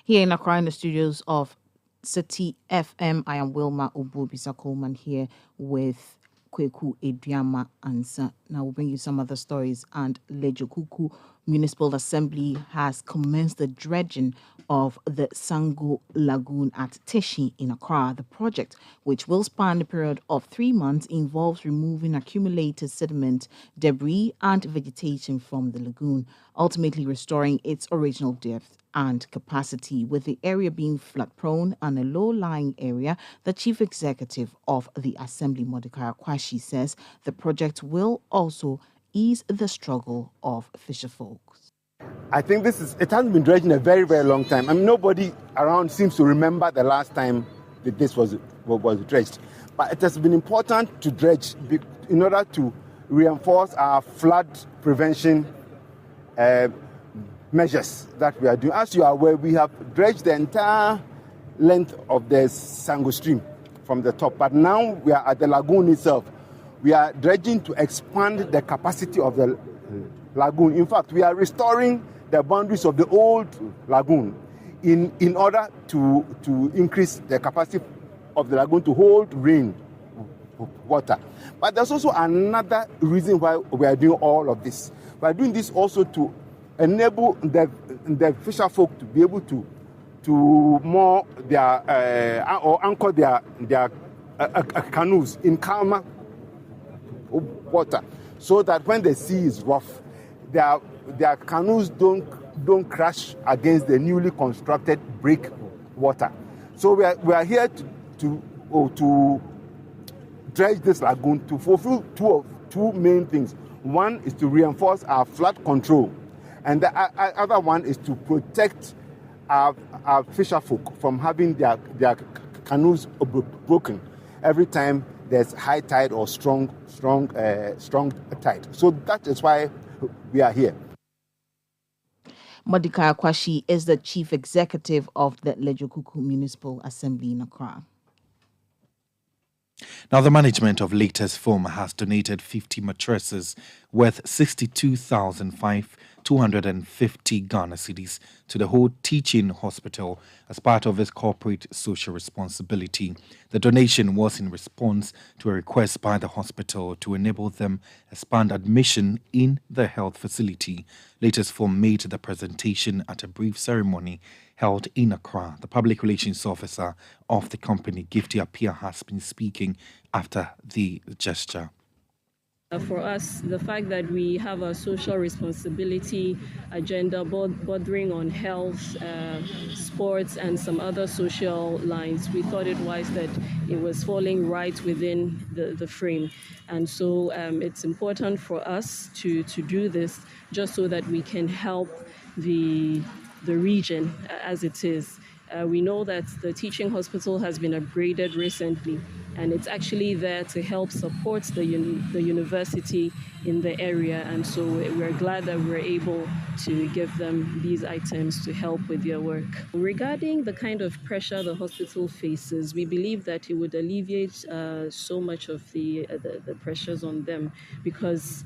Here in Accra, in the studios of City FM, I am Wilma Obubisa Coleman here with Kweku Ediama Ansa. Now we'll bring you some other stories. And Lejokuku Municipal Assembly has commenced the dredging of the Sango Lagoon at Teshi in Accra. The project, which will span a period of 3 months, involves removing accumulated sediment, debris, and vegetation from the lagoon, ultimately restoring its original depth and capacity, with the area being flood prone and a low-lying area. The chief executive of the Assembly, Mordecai Akwashi, says the project will also ease the struggle of fisher folks. I think it hasn't been dredging a very, very long time. I mean, nobody around seems to remember the last time that this was dredged. But it has been important to dredge in order to reinforce our flood prevention measures that we are doing. As you are aware, we have dredged the entire length of the Sango stream from the top. But now we are at the lagoon itself. We are dredging to expand the capacity of the lagoon. In fact, we are restoring the boundaries of the old lagoon in order to increase the capacity of the lagoon to hold rain water. But there's also another reason why we are doing all of this. We are doing this also to enable the fisher folk to be able to moor their or anchor their canoes in calmer water, so that when the sea is rough, their canoes don't crash against the newly constructed breakwater. So we are here to dredge this lagoon to fulfill two main things. One is to reinforce our flood control, and the other one is to protect our fisher folk from having their canoes broken every time there's high tide or strong tide. So that is why we are here. Mordecai Akwashi is the chief executive of the Lejokuku Municipal Assembly in Accra. Now, the management of Latest Foam has donated 50 mattresses worth 62,250 Ghana cedis to the whole teaching hospital as part of its corporate social responsibility. The donation was in response to a request by the hospital to enable them expand admission in the health facility. Latest Foam made the presentation at a brief ceremony held in Accra. The public relations officer of the company, Gifty Apia, has been speaking after the gesture. For us, the fact that we have a social responsibility agenda bordering on health, sports, and some other social lines, we thought it wise that it was falling right within the frame. And so it's important for us to do this just so that we can help the region as it is. We know that the teaching hospital has been upgraded recently, and it's actually there to help support the university in the area. And so we're glad that we're able to give them these items to help with their work. Regarding the kind of pressure the hospital faces, we believe that it would alleviate so much of the pressures on them, because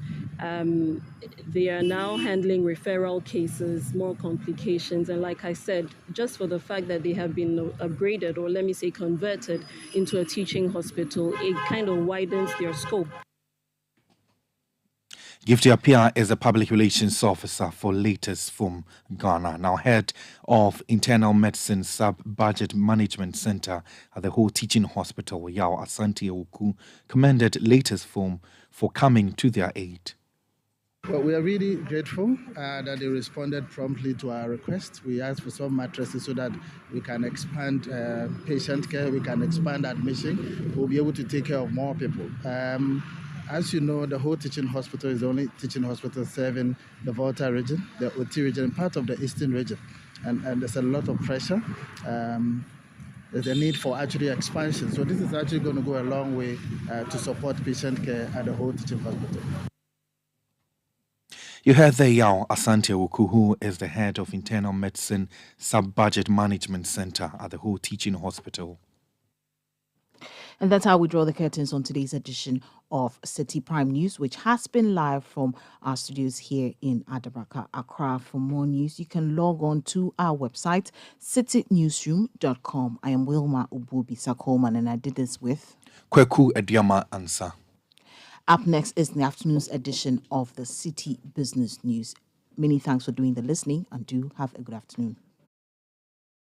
they are now handling referral cases, more complications. And like I said, just for the fact that they have been upgraded, or let me say converted into a teaching hospital, it kind of widens their scope. Gifty Apia is the public relations officer for Latest Foam Ghana. Now, head of Internal Medicine Sub-Budget Management Center at the whole teaching hospital, Yao Asante Oku, commended Latest Foam for coming to their aid. Well, we are really grateful that they responded promptly to our request. We asked for some mattresses so that we can expand patient care, we can expand admission, we'll be able to take care of more people. As you know, the whole teaching hospital is the only teaching hospital serving the Volta region, the OT region, part of the Eastern region. And there's a lot of pressure. There's a need for actually expansion. So this is actually going to go a long way to support patient care at the whole teaching hospital. You heard the Yao Asante Oku, who is the head of Internal Medicine Sub-Budget Management Center at the whole teaching hospital. And that's how we draw the curtains on today's edition of Citi Prime News, which has been live from our studios here in Adabraka, Accra. For more news, you can log on to our website, citynewsroom.com. I am Wilma Ububi Sakoman, and I did this with Kweku Ediama Ansa. Up next is the afternoon's edition of the Citi Business News. Many thanks for doing the listening, and do have a good afternoon.